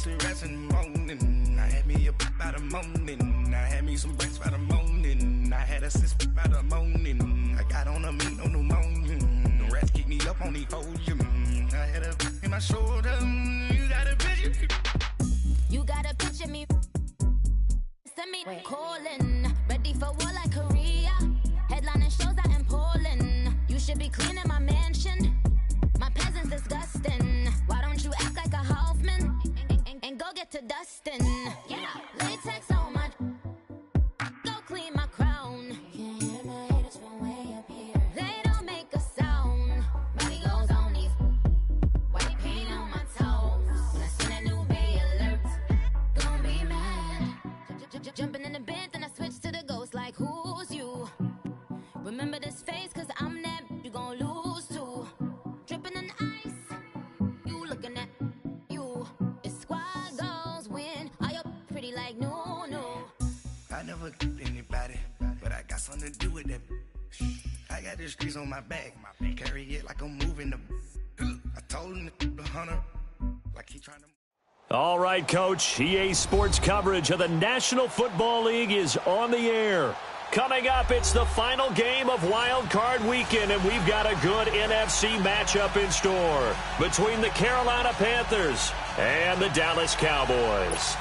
to rest in the morning. I had me up by the morning. I had me some breakfast by the morning. I had a six by the morning. I got on a meat on the morning. The rats keep me up on the podium. I had a in my shoulder. You got a picture. You got a picture me. Send me calling. Ready for war like Korea. Headlining shows out in Poland. You should be cleaning my mansion. My peasants disgusting. Why don't you act like a Hoffman and go get to dustin'? Yeah, latex on my. Go clean my crown. Can't hear my haters from way up here. They don't make a sound. Money goes on these. White paint on my toes. When I send a new bay alert, gon' be mad. Jumping in the bed, then I switch to the ghost like who's you? Remember this face, cause I'm that you gon' lose to. Dripping in ice, you looking at you. It's squad goals win. Are you pretty like no, no? I never killed anybody, but I got something to do with that. I got the streets on my back, carry it like I'm moving the. I told him the hunter, like he trying to. All right, Coach. EA Sports coverage of the National Football League is on the air. Coming up, it's the final game of Wild Card Weekend, and we've got a good NFC matchup in store between the Carolina Panthers and the Dallas Cowboys.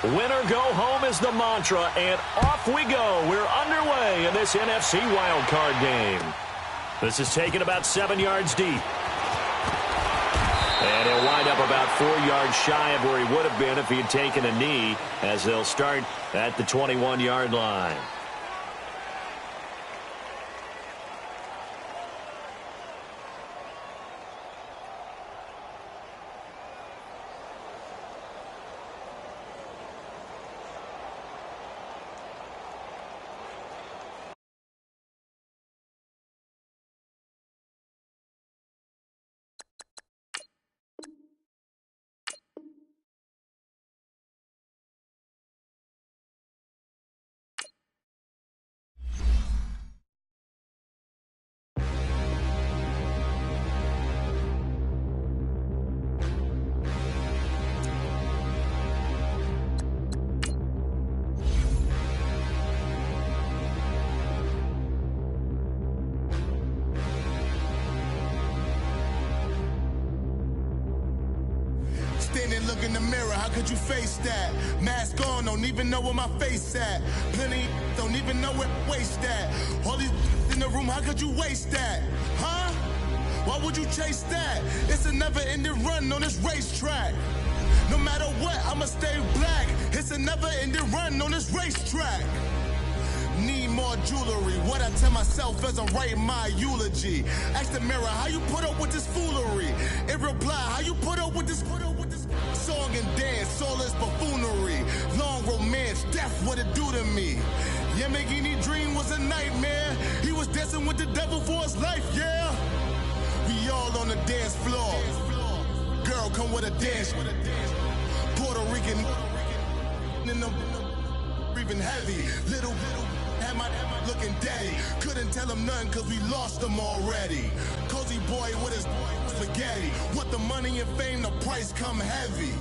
Winner go home is the mantra, and off we go. We're underway in this NFC wildcard game. This is taken about 7 yards deep. And he'll wind up about 4 yards shy of where he would have been if he had taken a knee, as they'll start at the 21-yard line. Standing, look in the mirror, how could you face that? Mask on, don't even know where my face at. Plenty, don't even know where waste at. All these in the room, how could you waste that? Huh? Why would you chase that? It's a never-ending run on this racetrack. No matter what, I'ma stay black. It's a never-ending run on this racetrack. Need more jewelry. What I tell myself as I'm writing my eulogy. Ask the mirror, how you put up with this foolery? It reply, how you put up with this song and dance, all this buffoonery. Long romance, death, what it do to me? Yamagini dream was a nightmare. He was dancing with the devil for his life, yeah. We all on the dance floor. Girl, come with a dance. Puerto Rican in the breathing heavy. Little had my looking daddy. Couldn't tell him nothing cause we lost him already. Cozy boy with his spaghetti. Want the money and fame, the price come heavy.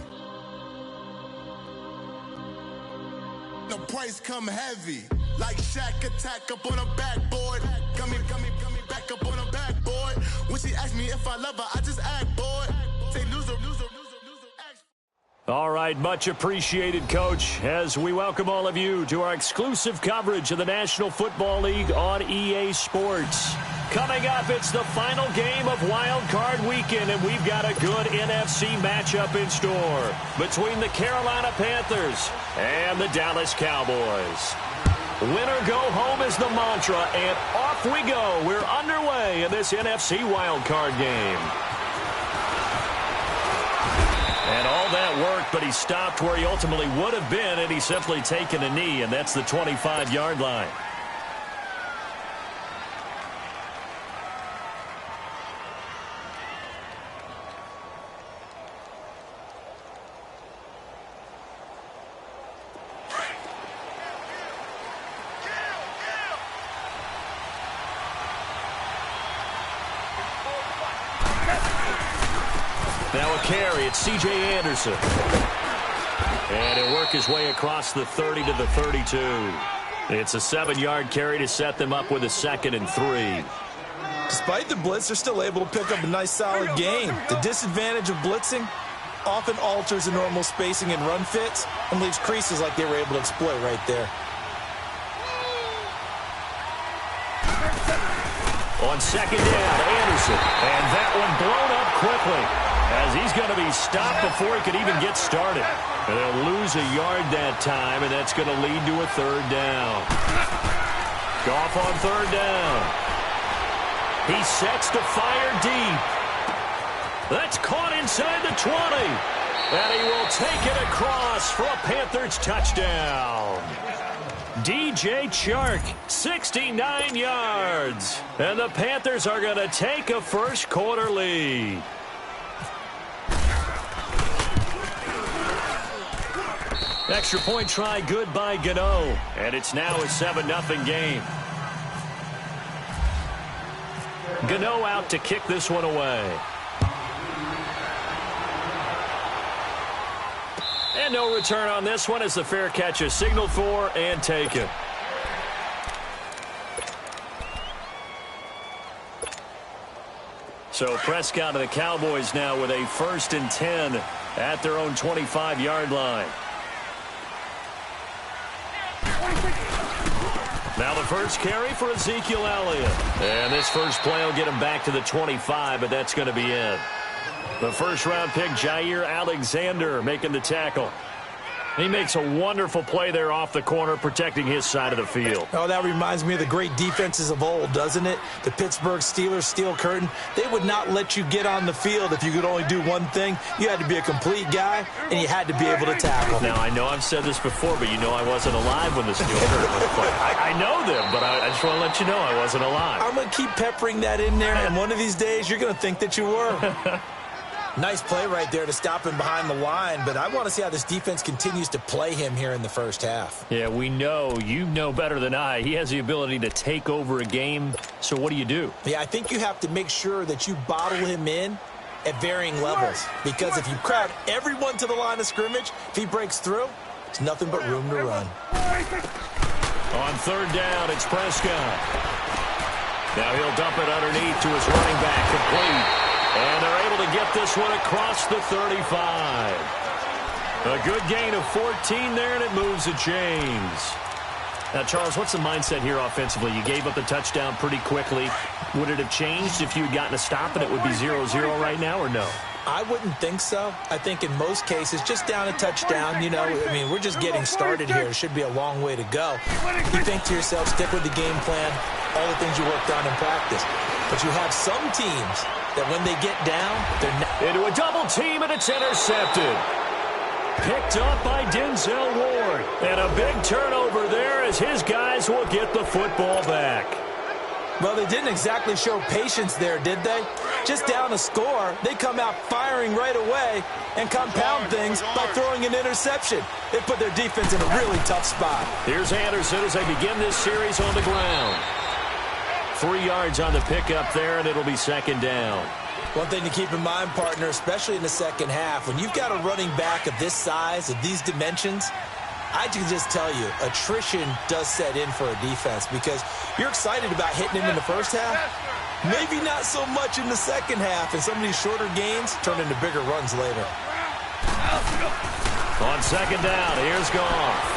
The price come heavy. Like Shaq attack up on a backboard. Got me back up on a backboard. When she asked me if I love her, I just act bored. Say loser. All right, much appreciated, Coach, as we welcome all of you to our exclusive coverage of the National Football League on EA Sports. Coming up, it's the final game of Wild Card Weekend, and we've got a good NFC matchup in store between the Carolina Panthers and the Dallas Cowboys. Winner go home is the mantra, and off we go. We're underway in this NFC Wild Card game. And all that worked, but he stopped where he ultimately would have been had he simply taken a knee, and that's the 25-yard line. Now a carry. It's C.J. Anderson. And he'll work his way across the 30 to the 32. It's a 7-yard carry to set them up with a 2nd and 3. Despite the blitz, they're still able to pick up a nice, solid gain. The disadvantage of blitzing often alters the normal spacing and run fits and leaves creases like they were able to exploit right there. On 2nd down, Anderson. And that one blown up quickly as he's going to be stopped before he could even get started. And they'll lose a yard that time, and that's going to lead to a 3rd down. Goff on 3rd down. He sets to fire deep. That's caught inside the 20. And he will take it across for a Panthers touchdown. DJ Chark, 69 yards. And the Panthers are going to take a first-quarter lead. Extra point try good by Gano. And it's now a 7-0 game. Gano out to kick this one away. And no return on this one as the fair catch is signaled for and taken. So Prescott and the Cowboys now with a 1st and 10 at their own 25-yard line. Now the first carry for Ezekiel Elliott. And this first play will get him back to the 25, but that's going to be it. The first-round pick, Jair Alexander, making the tackle. He makes a wonderful play there off the corner, protecting his side of the field. Oh, that reminds me of the great defenses of old, doesn't it? The Pittsburgh Steelers, Steel Curtain. They would not let you get on the field if you could only do one thing. You had to be a complete guy, and you had to be able to tackle. Now, I know I've said this before, but you know I wasn't alive when the Steel Curtain was played. I know them, but I just want to let you know I wasn't alive. I'm going to keep peppering that in there, and one of these days you're going to think that you were. Nice play right there to stop him behind the line, but I want to see how this defense continues to play him here in the first half. Yeah, we know. You know better than I. He has the ability to take over a game, so what do? Yeah, I think you have to make sure that you bottle him in at varying levels, because if you crowd everyone to the line of scrimmage, if he breaks through, it's nothing but room to run. On 3rd down, it's Prescott. Now he'll dump it underneath to his running back, complete. And they're able to get this one across the 35. A good gain of 14 there, and it moves the chains. Now, Charles, what's the mindset here offensively? You gave up the touchdown pretty quickly. Would it have changed if you had gotten a stop and it would be 0-0 right now, or no? I wouldn't think so. I think in most cases, just down a touchdown, you know, I mean, we're just getting started here. It should be a long way to go. You think to yourself, stick with the game plan, all the things you worked on in practice. But you have some teams that when they get down, they're not. Into a double team, and it's intercepted. Picked up by Denzel Ward. And a big turnover there as his guys will get the football back. Well, they didn't exactly show patience there, did they? Just down a score, they come out firing right away and compound things by throwing an interception. They put their defense in a really tough spot. Here's Anderson as they begin this series on the ground. 3 yards on the pickup there, and it'll be 2nd down. One thing to keep in mind, partner, especially in the second half, when you've got a running back of this size, of these dimensions, I can just tell you, attrition does set in for a defense because you're excited about hitting him in the first half. Maybe not so much in the second half, and some of these shorter gains turn into bigger runs later. On 2nd down, here's Goff.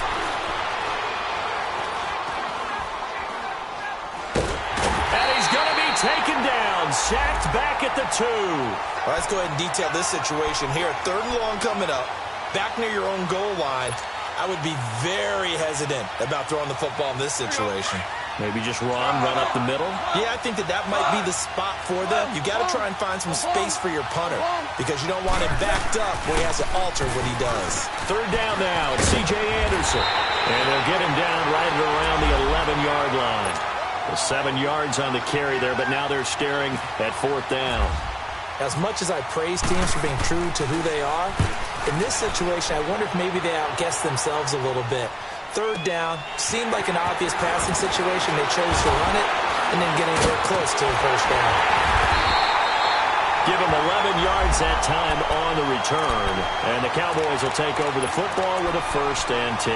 Taken down, sacked back at the 2. Well, let's go ahead and detail this situation here. 3rd and long coming up, back near your own goal line. I would be very hesitant about throwing the football in this situation. Maybe just run up the middle? Yeah, I think that might be the spot for them. You got to try and find some space for your punter because you don't want him backed up where he has to alter what he does. 3rd down now, it's C.J. Anderson. And they'll get him down right around the 11-yard line. 7 yards on the carry there, but now they're staring at 4th down. As much as I praise teams for being true to who they are, in this situation, I wonder if maybe they outguessed themselves a little bit. 3rd down, seemed like an obvious passing situation. They chose to run it and then get anywhere close to the 1st down. Give him 11 yards that time on the return. And the Cowboys will take over the football with a 1st and 10.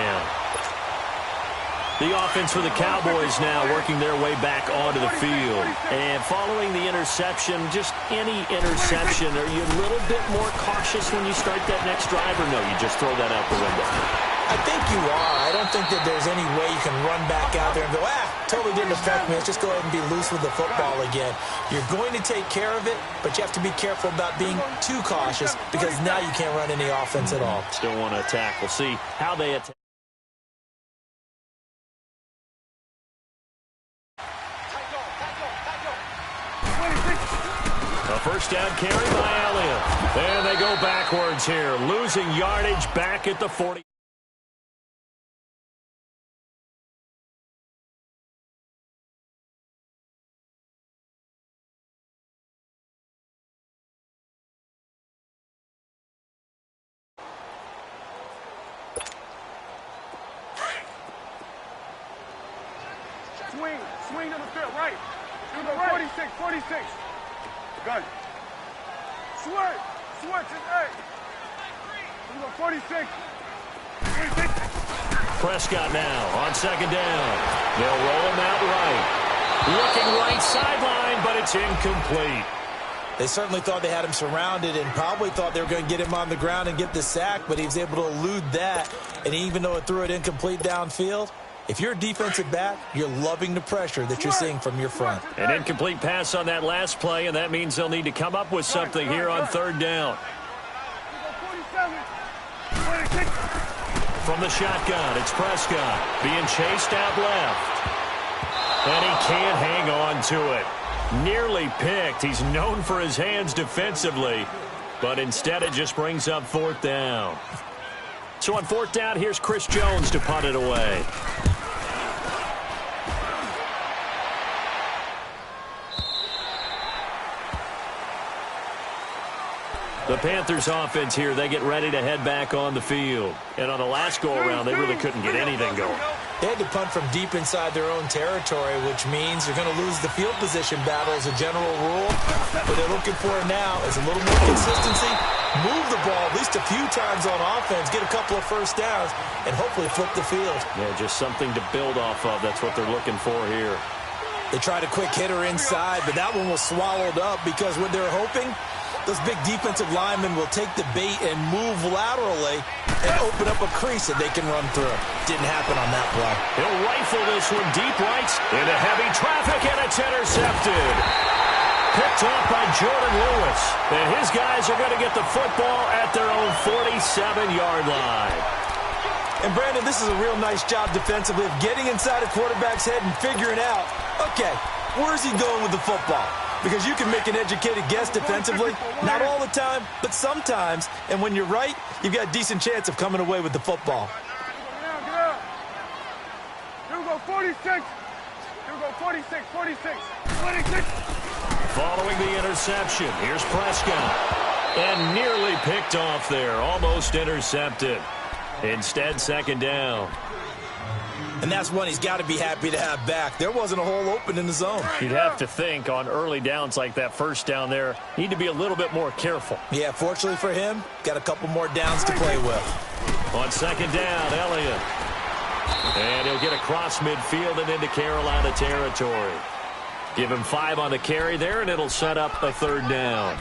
The offense for the Cowboys now working their way back onto the field. And following the interception, just any interception, are you a little bit more cautious when you start that next drive, or no, you just throw that out the window? I think you are. I don't think that there's any way you can run back out there and go, totally didn't affect me. Let's just go ahead and be loose with the football again. You're going to take care of it, but you have to be careful about being too cautious because now you can't run any offense at all. Still want to attack. We'll see how they attack. A 1st down carry by Elliott. And they go backwards here, losing yardage back at the 40. Swing to the field, right. You go 46. Gun. Switch is 8. You go 46. Prescott now on 2nd down. They'll roll him out right. Looking right sideline, but it's incomplete. They certainly thought they had him surrounded and probably thought they were going to get him on the ground and get the sack, but he was able to elude that. And even though it threw it incomplete downfield, if you're a defensive back, you're loving the pressure that you're seeing from your front. An incomplete pass on that last play, and that means they'll need to come up with something here on 3rd down. From the shotgun, it's Prescott being chased out left. And he can't hang on to it. Nearly picked. He's known for his hands defensively, but instead it just brings up 4th down. So on 4th down, here's Chris Jones to punt it away. The Panthers offense here, they get ready to head back on the field. And on the last go-around, they really couldn't get anything going. They had to punt from deep inside their own territory, which means you're going to lose the field position battle as a general rule. What they're looking for now is a little more consistency, move the ball at least a few times on offense, get a couple of 1st downs, and hopefully flip the field. Yeah, just something to build off of. That's what they're looking for here. They tried a quick hitter inside, but that one was swallowed up because what they're hoping, those big defensive linemen will take the bait and move laterally and open up a crease that they can run through. Didn't happen on that play. He'll rifle this one deep right into heavy traffic, and it's intercepted. Picked off by Jordan Lewis. And his guys are going to get the football at their own 47-yard line. And, Brandon, this is a real nice job defensively of getting inside a quarterback's head and figuring out, okay, where's he going with the football? Because you can make an educated guess defensively, not all the time, but sometimes. And when you're right, you've got a decent chance of coming away with the football. Get out. Here we go, 46. Here we go, 46. Following the interception, here's Prescott. And nearly picked off there, almost intercepted. Instead, 2nd down. And that's one he's got to be happy to have back. There wasn't a hole open in the zone. You'd have to think on early downs like that 1st down there, need to be a little bit more careful. Yeah, fortunately for him, got a couple more downs to play with. On 2nd down, Elliott. And he'll get across midfield and into Carolina territory. Give him 5 on the carry there, and it'll set up a 3rd down.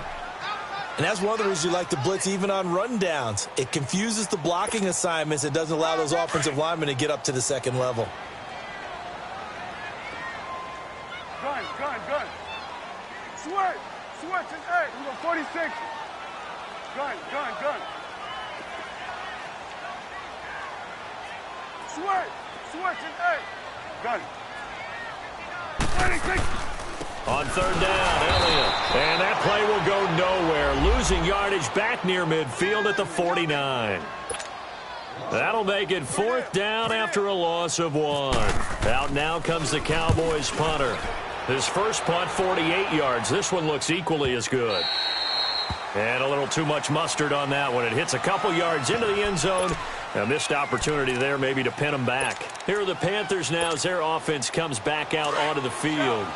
And that's one of the reasons you like to blitz even on run downs. It confuses the blocking assignments. It doesn't allow those offensive linemen to get up to the 2nd level. Gun. Switch is 8. We go 46. Gun. Switch is 8. Gun. 26. On 3rd down, Elliott. And that play will go nowhere. Losing yardage back near midfield at the 49. That'll make it 4th down after a loss of 1. Out now comes the Cowboys punter. His first punt, 48 yards. This one looks equally as good. And a little too much mustard on that one. It hits a couple yards into the end zone. A missed opportunity there maybe to pin them back. Here are the Panthers now as their offense comes back out onto the field.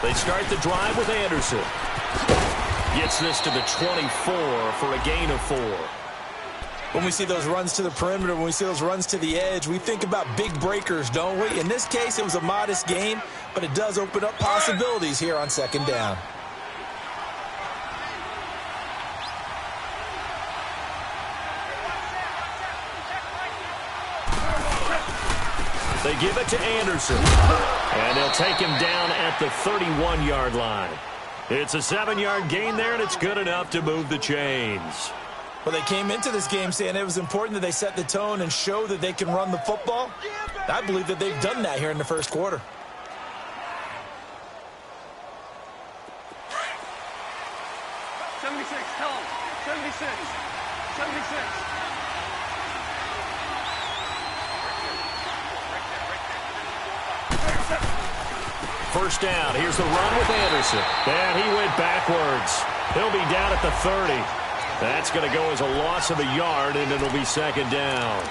They start the drive with Anderson. Gets this to the 24 for a gain of 4. When we see those runs to the perimeter, when we see those runs to the edge, we think about big breakers, don't we? In this case, it was a modest gain, but it does open up possibilities here on second down. They give it to Anderson, and they'll take him down at the 31-yard line. It's a 7-yard gain there, and it's good enough to move the chains. Well, they came into this game saying it was important that they set the tone and show that they can run the football. I believe that they've done that here in the first quarter. Tell him. 76. 76. First down. Here's the run with Anderson. And he went backwards. He'll be down at the 30. That's going to go as a loss of a yard, and it'll be second down.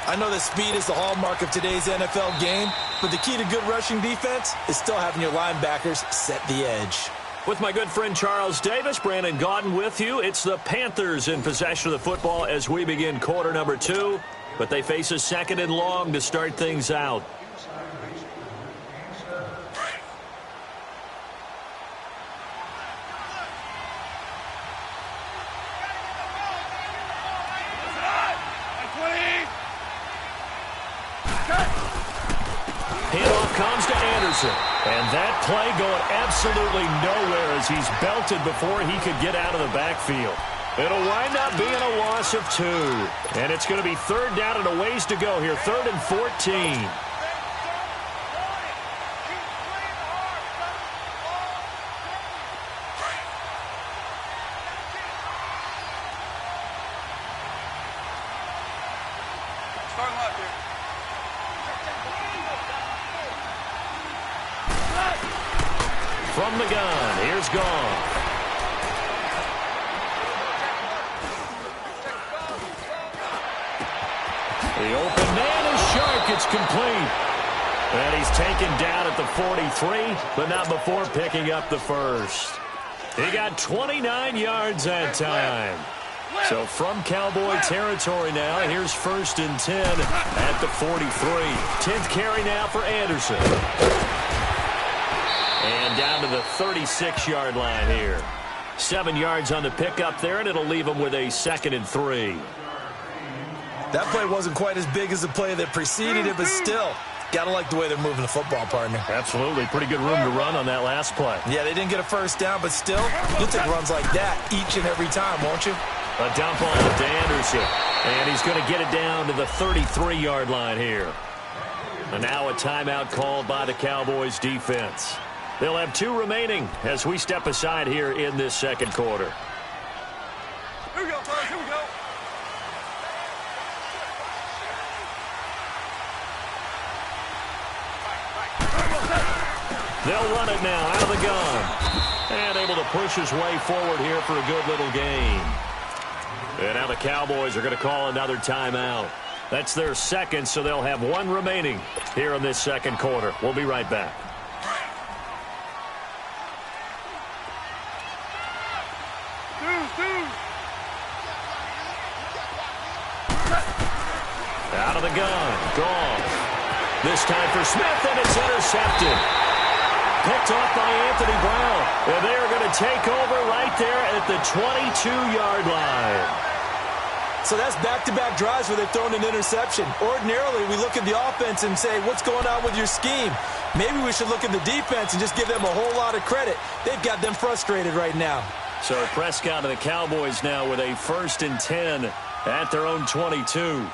I know that speed is the hallmark of today's NFL game, but the key to good rushing defense is still having your linebackers set the edge. With my good friend Charles Davis, Brandon Gaudin with you. It's the Panthers in possession of the football as we begin quarter number 2, but they face a second and long to start things out. And that play going absolutely nowhere as he's belted before he could get out of the backfield. It'll wind up being a loss of 2. And it's going to be third down and a ways to go here. 3rd and 14. From the gun, here's Goff. The open man is sharp. It's complete. And he's taken down at the 43, but not before picking up the first. He got 29 yards that time. So from Cowboy territory now, here's 1st and 10 at the 43. 10th carry now for Anderson. And down to the 36-yard line here. 7 yards on the pickup there, and it'll leave him with a 2nd and 3. That play wasn't quite as big as the play that preceded it, but still, got to like the way they're moving the football, partner. Absolutely. Pretty good room to run on that last play. Yeah, they didn't get a first down, but still, you'll take runs like that each and every time, won't you? A dump off to Anderson, and he's going to get it down to the 33-yard line here. And now a timeout called by the Cowboys defense. They'll have 2 remaining as we step aside here in this second quarter. Here we go, fellas. Here we go. They'll run it now out of the gun. And able to push his way forward here for a good little gain. And now the Cowboys are going to call another timeout. That's their 2nd, so they'll have 1 remaining here in this second quarter. We'll be right back. Out of the gun. Goff. This time for Smith, and it's intercepted. Picked off by Anthony Brown. And they are going to take over right there at the 22-yard line. So that's back-to-back drives where they've thrown an interception. Ordinarily, we look at the offense and say, what's going on with your scheme? Maybe we should look at the defense and just give them a whole lot of credit. They've got them frustrated right now. So Prescott and the Cowboys now with a 1st and 10 at their own 22.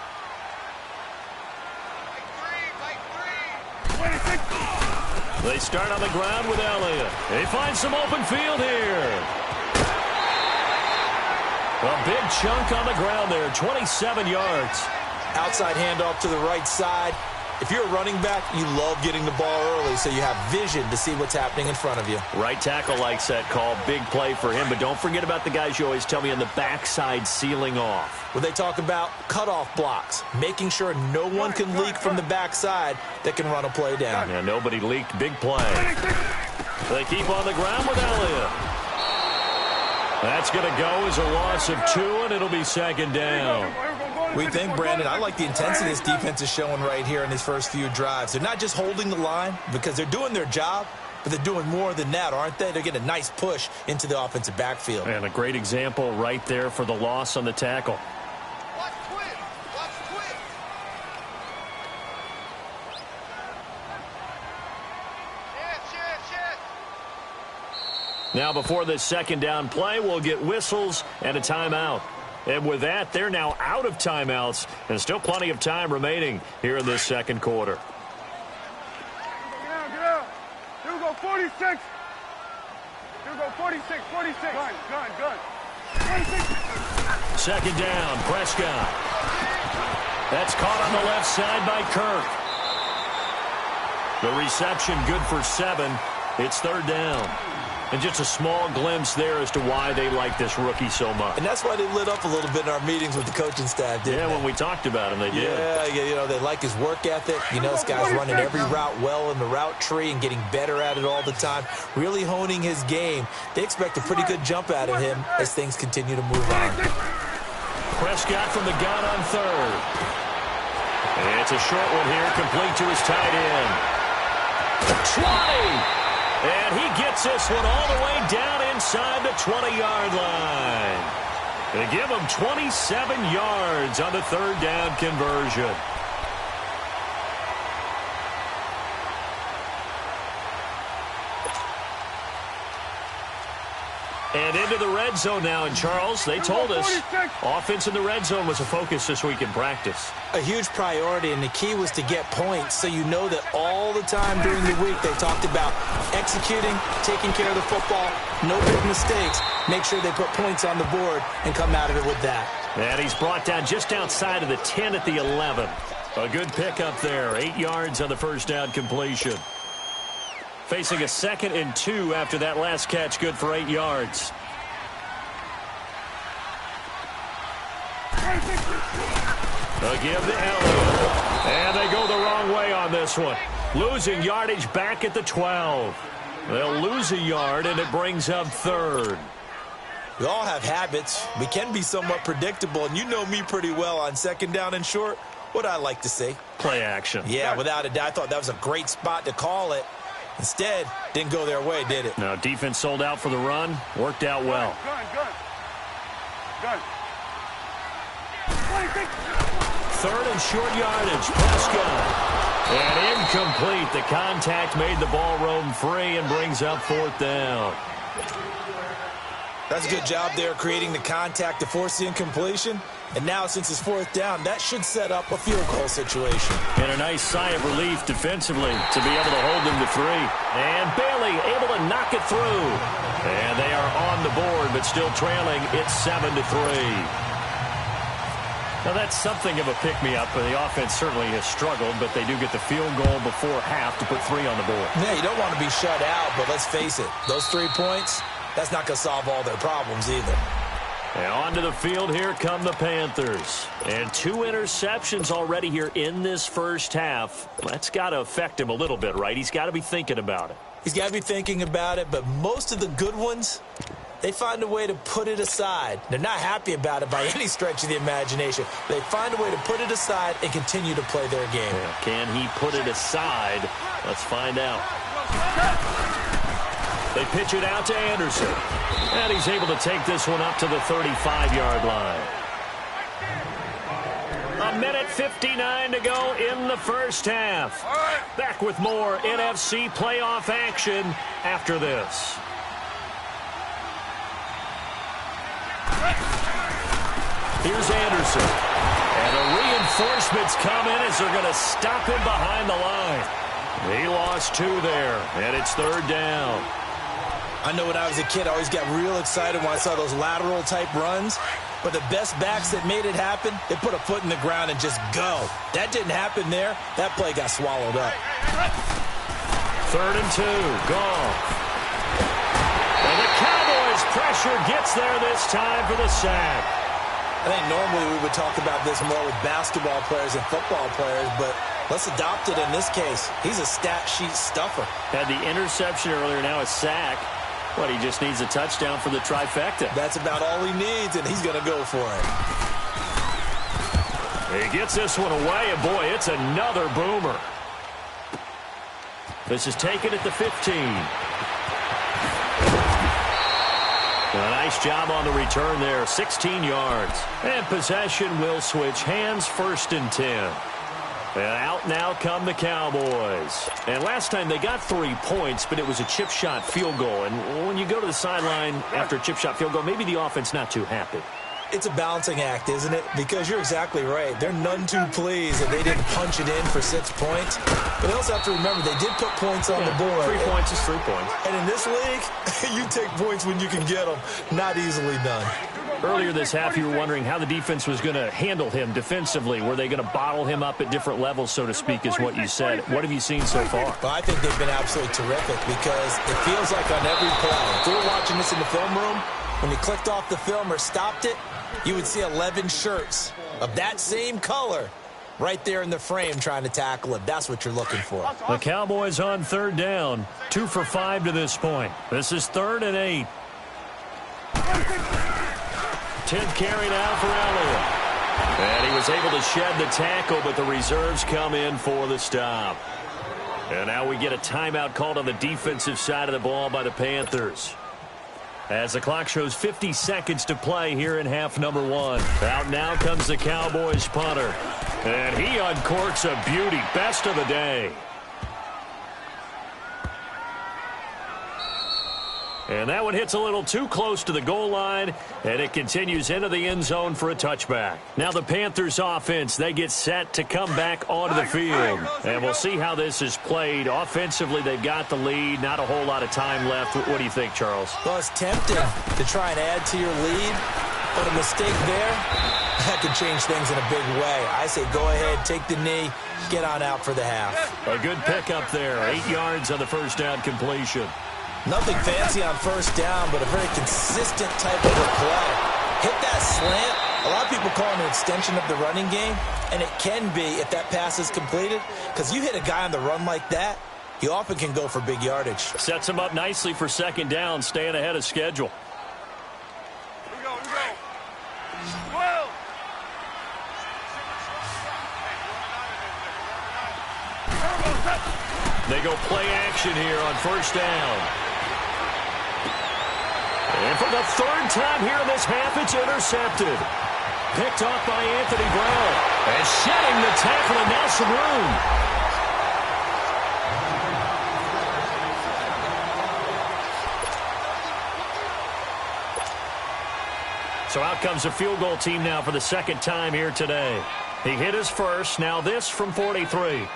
They start on the ground with Elliott. They find some open field here. A big chunk on the ground there, 27 yards. Outside handoff to the right side. If you're a running back, you love getting the ball early so you have vision to see what's happening in front of you. Right tackle likes that call. Big play for him, but don't forget about the guys you always tell me on the backside sealing off. When they talk about cutoff blocks, making sure no one can leak from the backside that can run a play down. Yeah, nobody leaked. Big play. They keep on the ground with Elliott. That's going to go as a loss of 2, and it'll be second down. We think, Brandon, I like the intensity this defense is showing right here in these first few drives. They're not just holding the line because they're doing their job, but they're doing more than that, aren't they? They're getting a nice push into the offensive backfield. And a great example right there for the loss on the tackle. Watch quick. Watch quick. Shit. Now before this second down play, we'll get whistles and a timeout. And with that, they're now out of timeouts, and still plenty of time remaining here in this second quarter. Get out. You go 46. You go 46. Gun. 46. Second down, Prescott. That's caught on the left side by Kirk. The reception good for 7. It's third down. And just a small glimpse there as to why they like this rookie so much. And that's why they lit up a little bit in our meetings with the coaching staff, didn't they? When we talked about him, they did. Yeah, they like his work ethic. This guy's running every route well in the route tree and getting better at it all the time, really honing his game. They expect a pretty good jump out of him as things continue to move on. Prescott from the gun on third. And it's a short one here, complete to his tight end. 20! And he gets this one all the way down inside the 20-yard line. They give him 27 yards on the third down conversion. And into the red zone now. And, Charles, they told us offense in the red zone was a focus this week in practice. A huge priority, and the key was to get points, so you know that all the time during the week they talked about executing, taking care of the football, no big mistakes, make sure they put points on the board and come out of it with that. And he's brought down just outside of the 10 at the 11. A good pickup there, 8 yards on the first down completion. Facing a 2nd and 2 after that last catch, good for 8 yards. They'll give to Elliott. And they go the wrong way on this one. Losing yardage back at the 12. They'll lose a yard, and it brings up third. We all have habits. We can be somewhat predictable, and you know me pretty well on second down and short. What I like to see. Play action. Yeah, without a doubt. I thought that was a great spot to call it. Instead, didn't go their way, did it? Now, defense sold out for the run. Worked out well. Gun. Third and short yardage. Prescott. And incomplete. The contact made the ball roam free and brings up fourth down. That's a good job there creating the contact to force the incompletion. And now, since it's fourth down, that should set up a field goal situation. And a nice sigh of relief defensively to be able to hold them to 3. And Bailey able to knock it through. And they are on the board, but still trailing. It's 7-3. Now, that's something of a pick-me-up, but the offense certainly has struggled, but they do get the field goal before half to put 3 on the board. Yeah, you don't want to be shut out, but let's face it, those 3 points, that's not going to solve all their problems either. And onto the field, here come the Panthers. And 2 interceptions already here in this first half. That's got to affect him a little bit, right? He's got to be thinking about it. He's got to be thinking about it, but most of the good ones, they find a way to put it aside. They're not happy about it by any stretch of the imagination. They find a way to put it aside and continue to play their game. Yeah, can he put it aside? Let's find out. They pitch it out to Anderson. And he's able to take this one up to the 35-yard line. 1:59 to go in the first half. Back with more NFC playoff action after this. Here's Anderson. And the reinforcements come in as they're going to stop him behind the line. He lost 2 there, and it's third down. I know when I was a kid, I always got real excited when I saw those lateral-type runs. But the best backs that made it happen, they put a foot in the ground and just go. That didn't happen there. That play got swallowed up. 3rd and 2, Goff. And the Cowboys' pressure gets there this time for the sack. I think normally we would talk about this more with basketball players and football players, but Let's adopt it in this case. He's a stat sheet stuffer. Had the interception earlier, now a sack. But he just needs a touchdown for the trifecta. That's about all he needs, and he's going to go for it. He gets this one away, and boy, it's another boomer. This is taken at the 15. A nice job on the return there, 16 yards. And possession will switch hands, 1st and 10. And out now come the Cowboys. And last time they got 3 points, but it was a chip shot field goal. And when you go to the sideline after a chip shot field goal, maybe the offense not too happy. It's a balancing act, isn't it? Because you're exactly right. They're none too pleased that they didn't punch it in for 6 points. But they also have to remember they did put points on the board. 3 points is 3 points. And in this league, you take points when you can get them. Not easily done. Earlier this half, you were wondering how the defense was going to handle him defensively. Were they going to bottle him up at different levels, so to speak, is what you said. What have you seen so far? Well, I think they've been absolutely terrific because it feels like on every play, if we were watching this in the film room, when you clicked off the film or stopped it, you would see 11 shirts of that same color right there in the frame trying to tackle him. That's what you're looking for. The Cowboys on 3rd down. 2 for 5 to this point. This is 3rd and 8. 10th carry now for Elliott. And he was able to shed the tackle, but the reserves come in for the stop. And now we get a timeout called on the defensive side of the ball by the Panthers. As the clock shows 50 seconds to play here in half number 1. Out now comes the Cowboys punter. And he uncorks a beauty. Best of the day. And that one hits a little too close to the goal line, and it continues into the end zone for a touchback. Now the Panthers offense, they get set to come back onto the field. And we'll see how this is played. Offensively, they've got the lead. Not a whole lot of time left. What do you think, Charles? Well, it's tempting to try and add to your lead, but a mistake there, that could change things in a big way. I say go ahead, take the knee, get on out for the half. A good pickup there. 8 yards on the first down completion. Nothing fancy on first down, but a very consistent type of a play. Hit that slant. A lot of people call it an extension of the running game, and it can be if that pass is completed, because you hit a guy on the run like that, he often can go for big yardage. Sets him up nicely for 2nd down, staying ahead of schedule. Here we go. Well. They go play action here on first down. And for the 3rd time here in this half, it's intercepted. Picked off by Anthony Brown. And shedding the tackle, and now some room. So out comes the field goal team now for the 2nd time here today. He hit his first, now this from 43.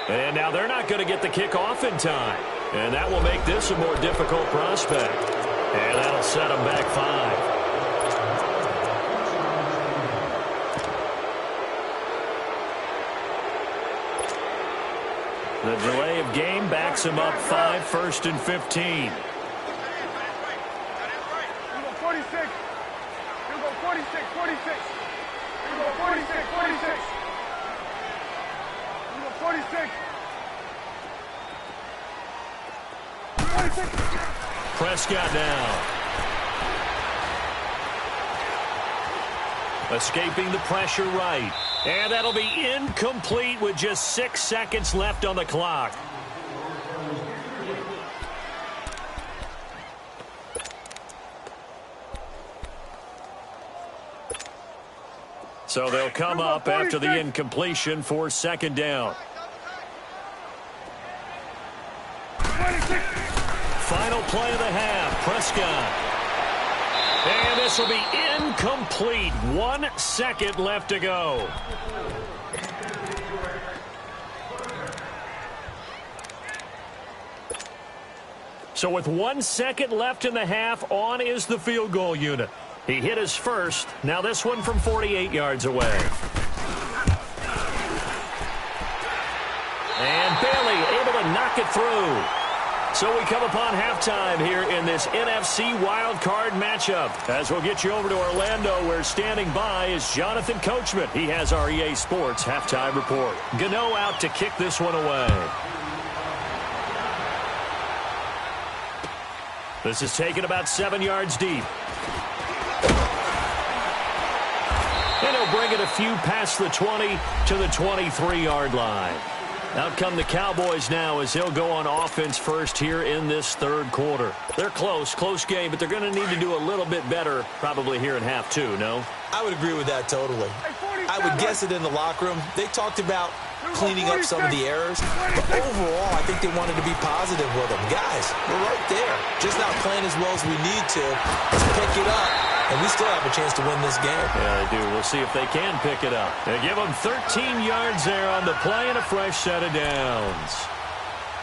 And now they're not going to get the kickoff in time. And that will make this a more difficult prospect. And that'll set them back 5. The delay of game backs him up 5, 1st and 15. Here we go 46. Here we go 46. Here we go 46. Here we go 46. Prescott now. Escaping the pressure right. And that'll be incomplete with just 6 seconds left on the clock. So they'll come up after the incompletion for 2nd down. Final play of the half. Prescott. And this will be incomplete. 1 second left to go. So with 1 second left in the half, on is the field goal unit. He hit his first. Now this one from 48 yards away. And Bailey able to knock it through. So we come upon halftime here in this NFC wildcard matchup. As we'll get you over to Orlando, where standing by is Jonathan Coachman. He has our EA Sports halftime report. Gano out to kick this one away. This is taken about 7 yards deep. And he'll bring it a few past the 20 to the 23-yard line. Out come the Cowboys now as they'll go on offense first here in this third quarter. They're close game, but they're going to need to do a little bit better probably here in half two, no? I would agree with that totally. I would guess it in the locker room. They talked about cleaning up some of the errors, but overall, I think they wanted to be positive with them. Guys, we're right there. Just not playing as well as we need to. Let's pick it up, and we still have a chance to win this game. Yeah, they do. We'll see if they can pick it up. They give them 13 yards there on the play and a fresh set of downs.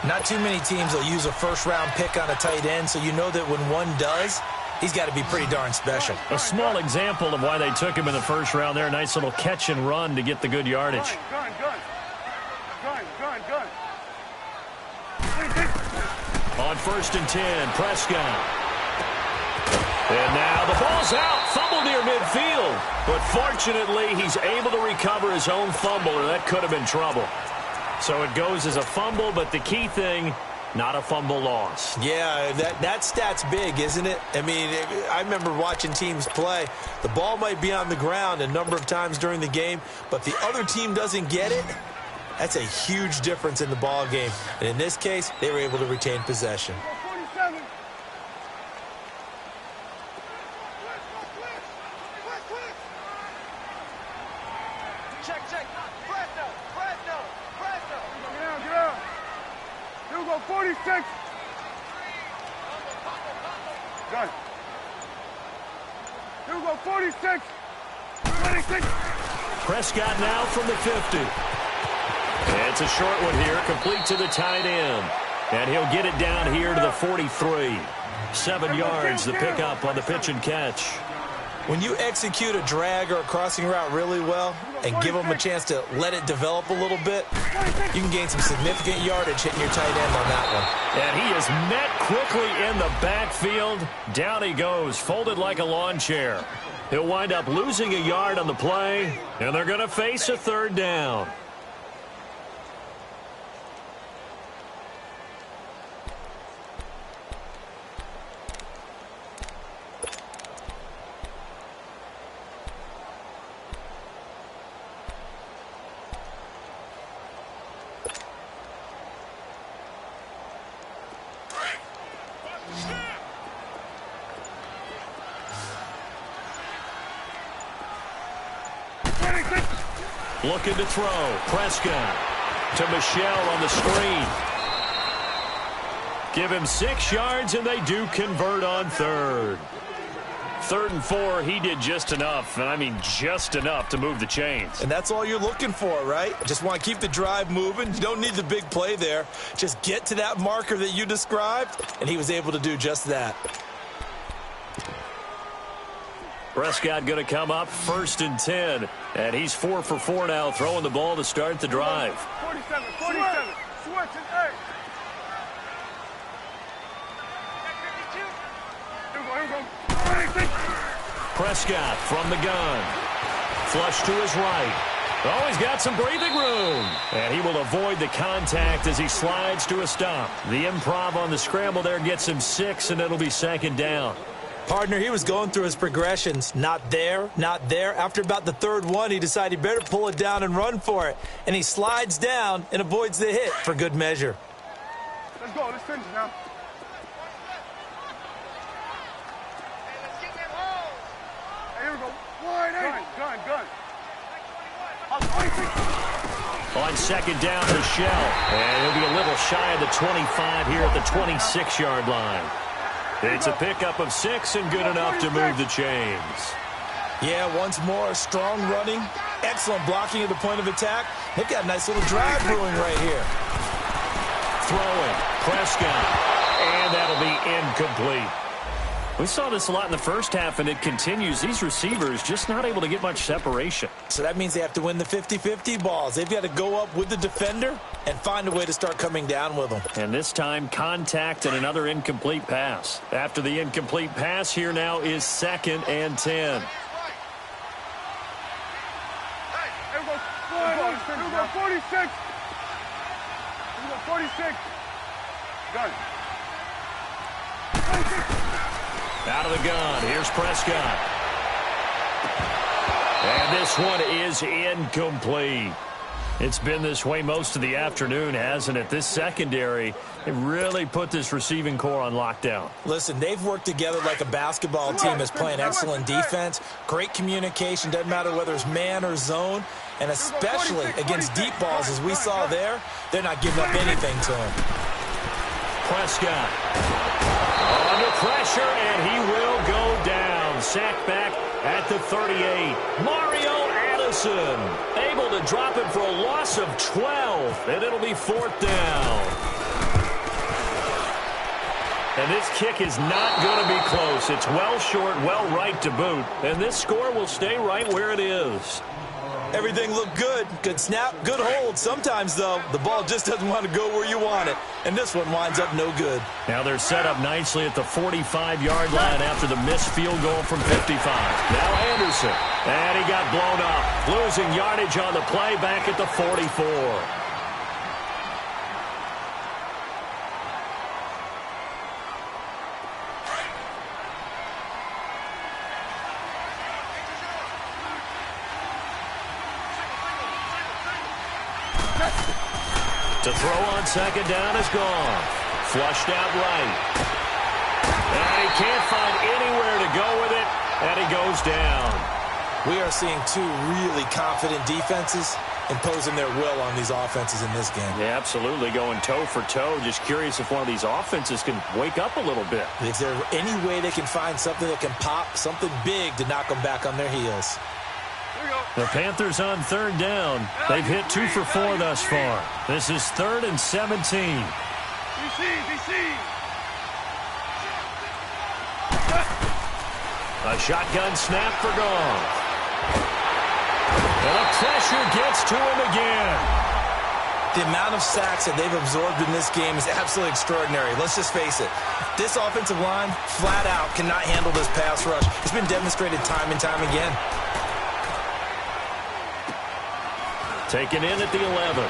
Not too many teams will use a first-round pick on a tight end, so you know that when one does, he's got to be pretty darn special. A small example of why they took him in the first round there. Nice little catch and run to get the good yardage. Gun. On 1st and 10, Prescott. And now the ball's out. Fumble near midfield. But fortunately, he's able to recover his own fumble, or that could have been trouble. So it goes as a fumble, but the key thing, not a fumble loss. Yeah, that stat's big, isn't it? I mean, I remember watching teams play. The ball might be on the ground a number of times during the game, but the other team doesn't get it. That's a huge difference in the ball game. And in this case, they were able to retain possession. 47. Check. Presto. Get out. Here we go, 46. Gun. Here we go, 46. 26. Prescott now from the 50. It's a short one here, complete to the tight end. And he'll get it down here to the 43. 7 yards to pick up on the pitch and catch. When you execute a drag or a crossing route really well and give them a chance to let it develop a little bit, you can gain some significant yardage hitting your tight end on that one. And he is met quickly in the backfield. Down he goes, folded like a lawn chair. He'll wind up losing a yard on the play, and they're going to face a third down. Looking to throw. Prescott to Michelle on the screen. Give him 6 yards, and they do convert on third. 3rd and 4, he did just enough, and I mean just enough to move the chains. And that's all you're looking for, right? Just want to keep the drive moving. You don't need the big play there. Just get to that marker that you described, and he was able to do just that. Prescott going to come up 1st and 10, and he's 4 for 4 now, throwing the ball to start the drive. 47. Switch and 8. Here we go. 26. Prescott from the gun. Flush to his right. Oh, he's got some breathing room. And he will avoid the contact as he slides to a stop. The improv on the scramble there gets him 6, and it'll be 2nd down. Partner, he was going through his progressions. Not there. After about the 3rd one, he decided he better pull it down and run for it. And he slides down and avoids the hit for good measure. Let's go. Let's finish now. Hey, here we go. Gun. On 2nd down, Michelle. And he'll be a little shy of the 25 here at the 26-yard line. It's a pickup of 6 and good enough to move the chains. Yeah, once more, strong running, excellent blocking at the point of attack. They've got a nice little drive brewing right here. Throwing, Prescott, and that'll be incomplete. We saw this a lot in the first half, and it continues. These receivers just not able to get much separation. So that means they have to win the 50-50 balls. They've got to go up with the defender and find a way to start coming down with them. And this time, contact and another incomplete pass. After the incomplete pass, here now is 2nd and 10. Here we go, 46. Here we go, 46. Gun. 46. Out of the gun, here's Prescott. And this one is incomplete. It's been this way most of the afternoon, hasn't it? This secondary, it really put this receiving core on lockdown. Listen, they've worked together like a basketball team that's playing excellent defense, great communication, doesn't matter whether it's man or zone, and especially against deep balls, as we saw there, they're not giving up anything to him. Prescott under pressure, and he will go down. Sacked back at the 38. Mario Addison able to drop it for a loss of 12, and it'll be 4th down. And this kick is not going to be close. It's well short, well right to boot, and this score will stay right where it is. Everything looked good. Good snap, good hold. Sometimes, though, the ball just doesn't want to go where you want it. And this one winds up no good. Now they're set up nicely at the 45-yard line after the missed field goal from 55. Now Anderson. And he got blown up. Losing yardage on the play back at the 44. To throw on 2nd down is gone. Flushed out right. And he can't find anywhere to go with it, and he goes down. We are seeing two really confident defenses imposing their will on these offenses in this game. Yeah, absolutely, going toe for toe. Just curious if one of these offenses can wake up a little bit. Is there any way they can find something that can pop, something big to knock them back on their heels? The Panthers on 3rd down. They've hit 2 for 4 thus far. This is 3rd and 17. A shotgun snap for Goff. And the pressure gets to him again. The amount of sacks that they've absorbed in this game is absolutely extraordinary. Let's just face it. This offensive line, flat out, cannot handle this pass rush. It's been demonstrated time and time again. Taken in at the 11.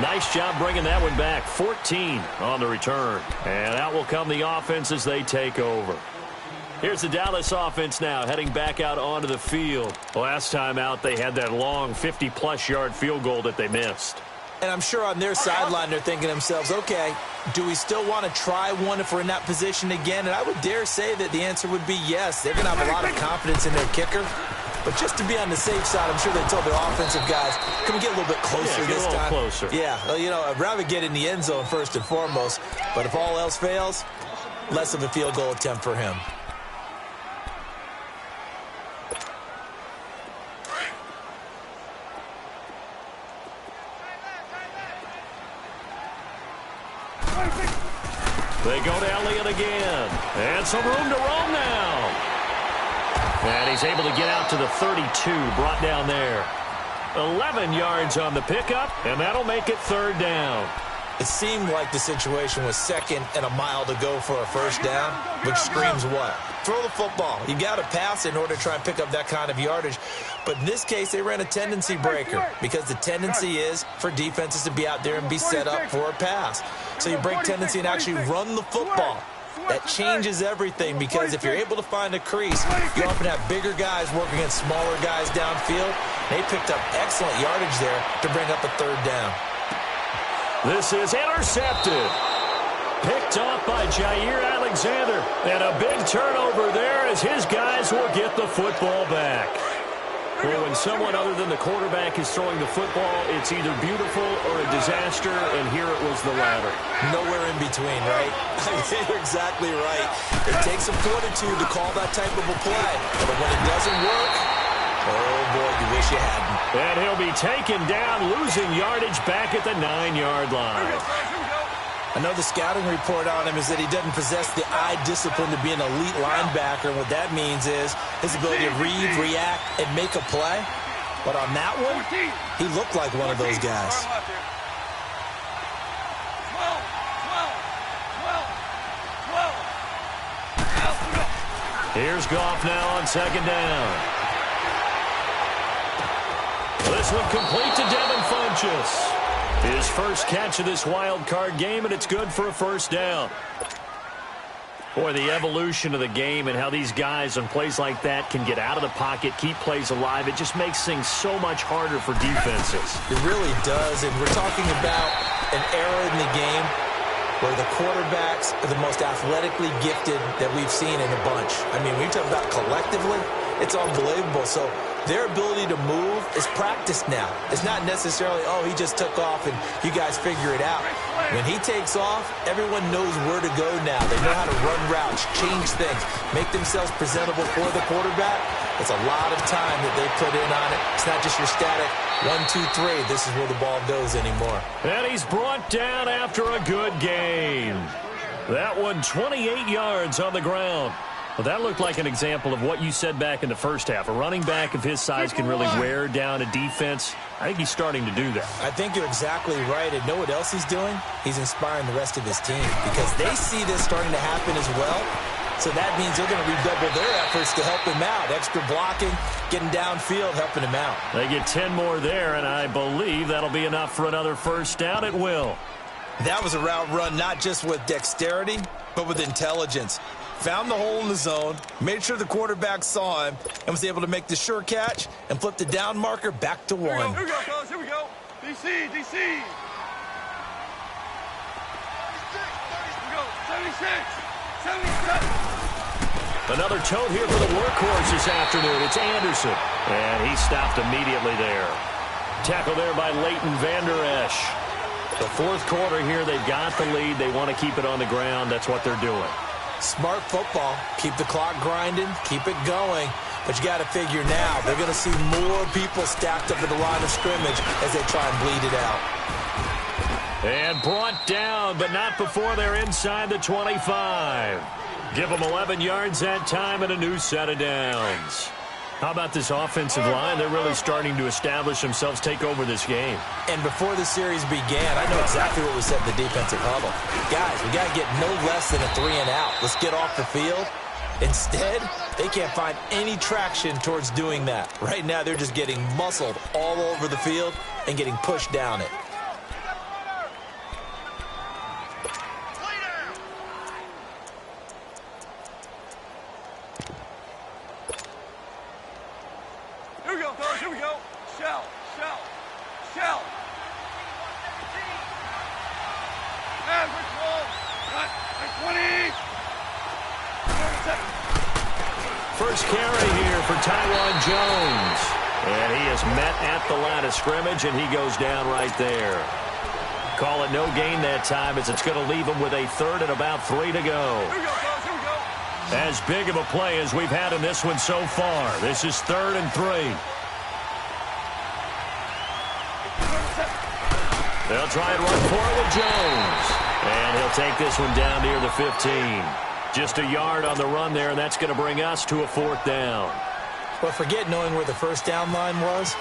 Nice job bringing that one back. 14 on the return. And out will come the offense as they take over. Here's the Dallas offense now heading back out onto the field. Last time out, they had that long 50-plus yard field goal that they missed. And I'm sure on their sideline they're thinking to themselves, okay, do we still want to try one if we're in that position again? And I would dare say that the answer would be yes. They're going to have a lot of confidence in their kicker. But just to be on the safe side, I'm sure they told their offensive guys, can we get a little bit closer this time? Get a little closer. Yeah, well, you know, I'd rather get in the end zone first and foremost. But if all else fails, less of a field goal attempt for him. They go to Elliott again. And some room to roam now. And he's able to get out to the 32, brought down there. 11 yards on the pickup, and that'll make it 3rd down. It seemed like the situation was 2nd and a mile to go for a 1st down, which screams what? Throw the football. You got to pass in order to try and pick up that kind of yardage. But in this case, they ran a tendency breaker because the tendency is for defenses to be out there and be set up for a pass. So you break tendency and actually run the football. That changes everything because if you're able to find a crease, you often have bigger guys working against smaller guys downfield. They picked up excellent yardage there to bring up a 3rd down. This is intercepted. Picked off by Jair Alexander. And a big turnover there as his guys will get the football back. Well, when someone other than the quarterback is throwing the football, it's either beautiful or a disaster, and here it was the latter. Nowhere in between, right? You're exactly right. It takes some fortitude to call that type of a play. But when it doesn't work, oh, boy, you wish you hadn't. And he'll be taken down, losing yardage back at the 9-yard line. I know the scouting report on him is that he doesn't possess the eye discipline to be an elite linebacker. And what that means is his ability to read, react, and make a play. But on that one, he looked like one of those guys. Here's Goff now on second down. This one complete to Devin Funchess. His first catch of this wild card game, and it's good for a first down. Boy, the evolution of the game and how these guys on plays like that can get out of the pocket, keep plays alive, it just makes things so much harder for defenses. It really does, and we're talking about an era in the game where the quarterbacks are the most athletically gifted that we've seen in a bunch. I mean, when you talk about collectively, it's unbelievable. So their ability to move is practiced now. It's not necessarily, oh, he just took off and you guys figure it out. When he takes off, everyone knows where to go now. They know how to run routes, change things, make themselves presentable for the quarterback. It's a lot of time that they put in on it. It's not just your static 1, 2, 3. This is where the ball goes anymore. And he's brought down after a good game. That one 28 yards on the ground. Well, that looked like an example of what you said back in the first half. A running back of his size can really wear down a defense. I think he's starting to do that. I think you're exactly right. And know what else he's doing? He's inspiring the rest of his team because they see this starting to happen as well. So that means they're going to redouble their efforts to help him out. Extra blocking, getting downfield, helping him out. They get 10 more there, and I believe that'll be enough for another first down at will. That was a route run not just with dexterity, but with intelligence. Found the hole in the zone, made sure the quarterback saw him, and was able to make the sure catch and flip the down marker back to one. Here we go, fellas. Here we go. DC, DC. Here we go. 76. 77. Another tote here for the workhorse this afternoon. It's Anderson. And he stopped immediately there. Tackle there by Leighton Vander Esch. The fourth quarter here, they've got the lead. They want to keep it on the ground. That's what they're doing. Smart football. Keep the clock grinding. Keep it going. But you got to figure now, they're going to see more people stacked up at the line of scrimmage as they try and bleed it out. And brought down, but not before they're inside the 25. Give them 11 yards that time and a new set of downs. How about this offensive line? They're really starting to establish themselves, take over this game. And before the series began, I know exactly what we said in the defensive huddle. Guys, we got to get no less than a 3-and-out. Let's get off the field. Instead, they can't find any traction towards doing that. Right now, they're just getting muscled all over the field and getting pushed down it. Here we go, fellas. Here we go. Shell, shell, shell. And we're 20. First carry here for Taiwan Jones. And he is met at the line of scrimmage, and he goes down right there. Call it no gain that time as it's going to leave him with a third and about 3 to go. Here we go, fellas. Here we go. As big of a play as we've had in this one so far. This is 3rd and 3. They'll try and run for it with Jones. And he'll take this one down near the 15. Just a yard on the run there, and that's going to bring us to a 4th down. Well, forget knowing where the first down line was.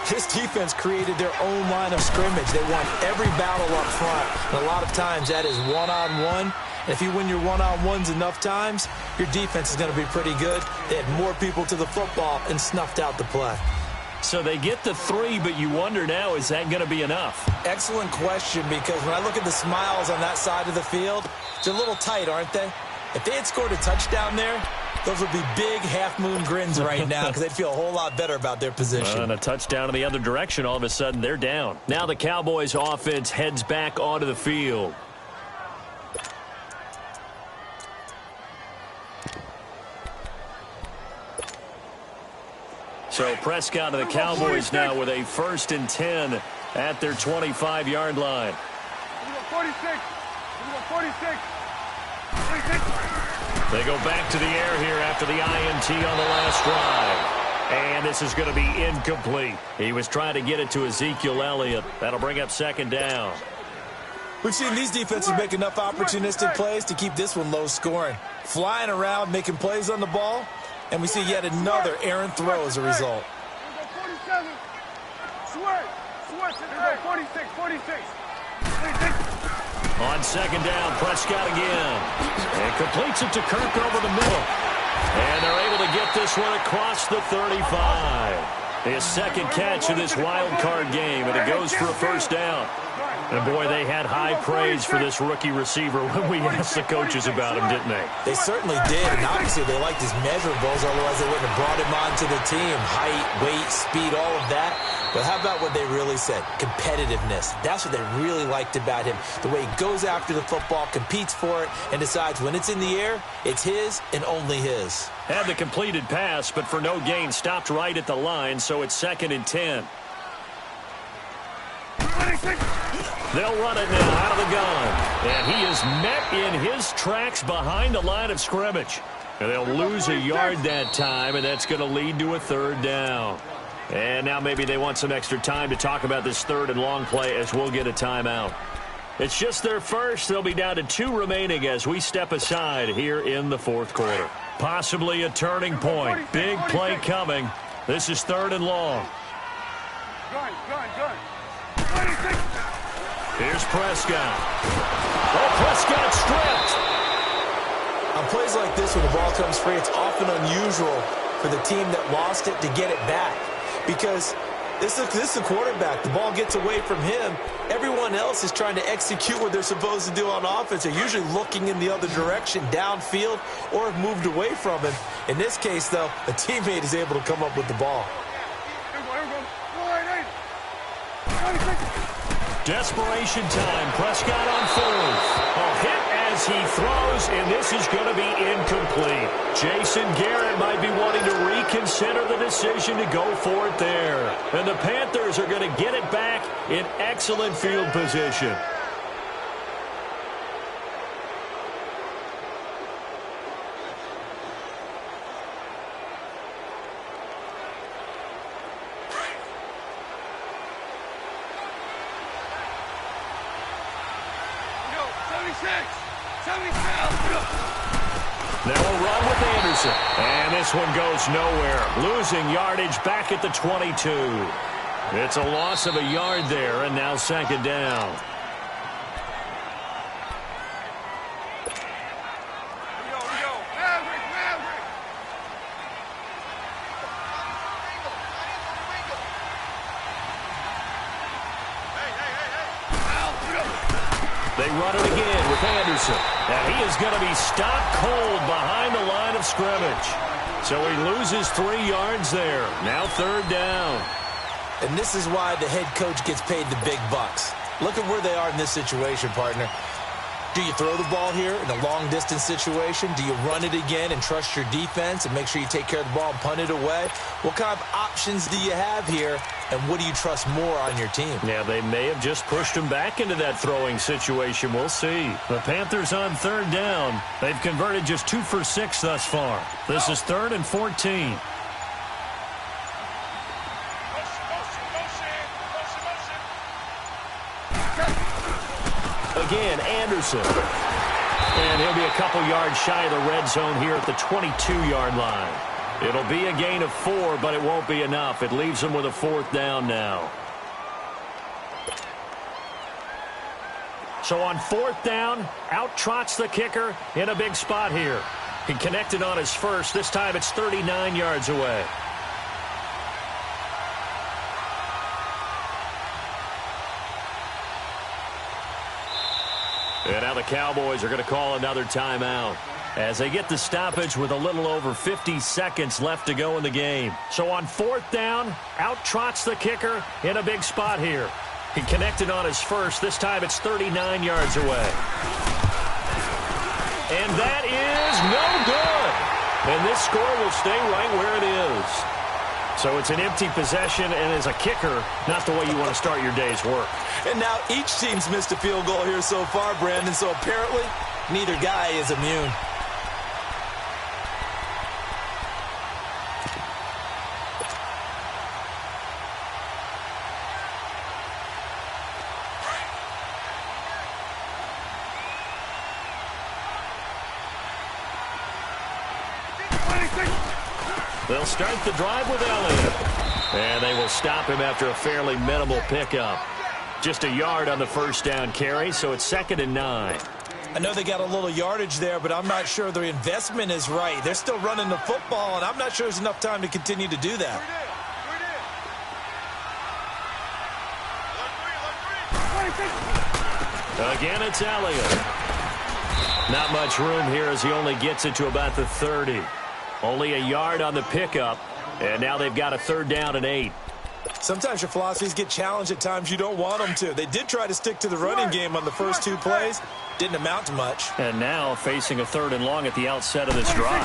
This defense created their own line of scrimmage. They won every battle up front. And a lot of times that is one-on-one. And if you win your one-on-ones enough times, your defense is going to be pretty good. They had more people to the football and snuffed out the play. So they get the 3, but you wonder now, is that going to be enough? Excellent question, because when I look at the smiles on that side of the field, they're a little tight, aren't they? If they had scored a touchdown there, those would be big half-moon grins right now because they'd feel a whole lot better about their position. And a touchdown in the other direction, all of a sudden they're down. Now the Cowboys offense heads back onto the field. So Prescott and the Cowboys now with a 1st and 10 at their 25-yard line. 46. 46. They go back to the air here after the INT on the last drive. And this is going to be incomplete. He was trying to get it to Ezekiel Elliott. That'll bring up 2nd down. We've seen these defenses make enough opportunistic plays to keep this one low scoring. Flying around, making plays on the ball, and we see yet another errant throw as a result. 47. Switch. 46. 46. On 2nd down, Prescott again. And completes it to Kirk over the middle. And they're able to get this one across the 35. His 2nd catch of this wild card game, and it goes for a 1st down. And, boy, they had high praise for this rookie receiver when we asked the coaches about him, didn't they? They certainly did, and obviously they liked his measurables, otherwise they wouldn't have brought him onto the team. Height, weight, speed, all of that. But how about what they really said? Competitiveness. That's what they really liked about him. The way he goes after the football, competes for it, and decides when it's in the air, it's his and only his. Had the completed pass, but for no gain, stopped right at the line, so it's 2nd and 10. 26. They'll run it now out of the gun. And he is met in his tracks behind the line of scrimmage. And they'll lose a yard that time, and that's going to lead to a 3rd down. And now maybe they want some extra time to talk about this 3rd and long play as we'll get a timeout. It's just their first. They'll be down to 2 remaining as we step aside here in the 4th quarter. Possibly a turning point. Big play coming. This is 3rd and long. Gun. 26. Here's Prescott. Oh, Prescott stripped. On plays like this, when the ball comes free, it's often unusual for the team that lost it to get it back. Because this is the quarterback. The ball gets away from him. Everyone else is trying to execute what they're supposed to do on offense. They're usually looking in the other direction, downfield, or have moved away from him. In this case, though, a teammate is able to come up with the ball. Desperation time. Prescott on 4th. A hit as he throws, and this is going to be incomplete. Jason Garrett might be wanting to reconsider the decision to go for it there. And the Panthers are going to get it back in excellent field position. Now we'll run with Anderson. And this one goes nowhere. Losing yardage back at the 22. It's a loss of a yard there, and now 2nd down. They run it again with Anderson. And he is going to be stopped cold behind the line of scrimmage. So he loses 3 yards there. Now 3rd down. And this is why the head coach gets paid the big bucks. Look at where they are in this situation, partner. Do you throw the ball here in a long-distance situation? Do you run it again and trust your defense and make sure you take care of the ball and punt it away? What kind of options do you have here, and what do you trust more on your team? Yeah, they may have just pushed him back into that throwing situation. We'll see. The Panthers on 3rd down. They've converted just 2 for 6 thus far. This is 3rd and 14. Again, Anderson. And he'll be a couple yards shy of the red zone here at the 22-yard line. It'll be a gain of 4, but it won't be enough. It leaves them with a 4th down now. So on 4th down, out trots the kicker in a big spot here. He connected on his first. This time it's 39 yards away. And now the Cowboys are going to call another timeout as they get the stoppage with a little over 50 seconds left to go in the game. So on 4th down, out trots the kicker in a big spot here. He connected on his first. This time it's 39 yards away. And that is no good. And this score will stay right where it is. So it's an empty possession, and as a kicker, not the way you want to start your day's work. And now each team's missed a field goal here so far, Brandon, so apparently neither guy is immune. They'll start the drive with Elliott. And they will stop him after a fairly minimal pickup. Just a yard on the first down carry, so it's 2nd and 9. I know they got a little yardage there, but I'm not sure their investment is right. They're still running the football, and I'm not sure there's enough time to continue to do that. Again, it's Elliott. Not much room here as he only gets it to about the 30. Only a yard on the pickup, and now they've got a 3rd down and 8. Sometimes your philosophies get challenged at times you don't want them to. They did try to stick to the running game on the first 2 plays. Didn't amount to much. And now facing a 3rd and long at the outset of this drive.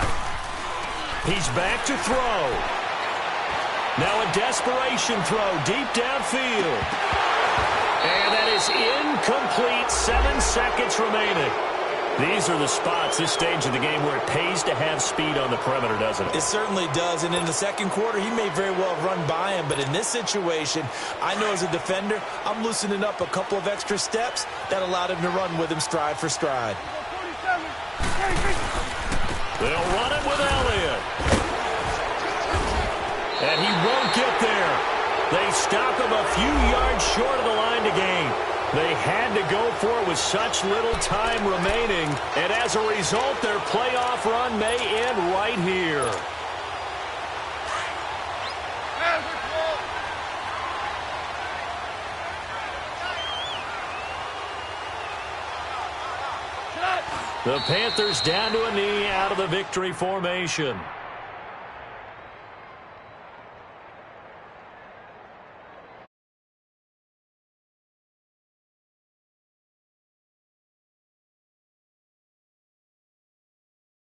He's back to throw. Now a desperation throw deep downfield. And that is incomplete. 7 seconds remaining. These are the spots, this stage of the game, where it pays to have speed on the perimeter, doesn't it? It certainly does. And in the second quarter, he may very well have run by him. But in this situation, I know as a defender, I'm loosening up a couple of extra steps that allowed him to run with him stride for stride. They'll run it with Elliott. And he won't get there. They stop him a few yards short of the line to gain. They had to go for it with such little time remaining. And as a result, their playoff run may end right here. The Panthers down to a knee out of the victory formation.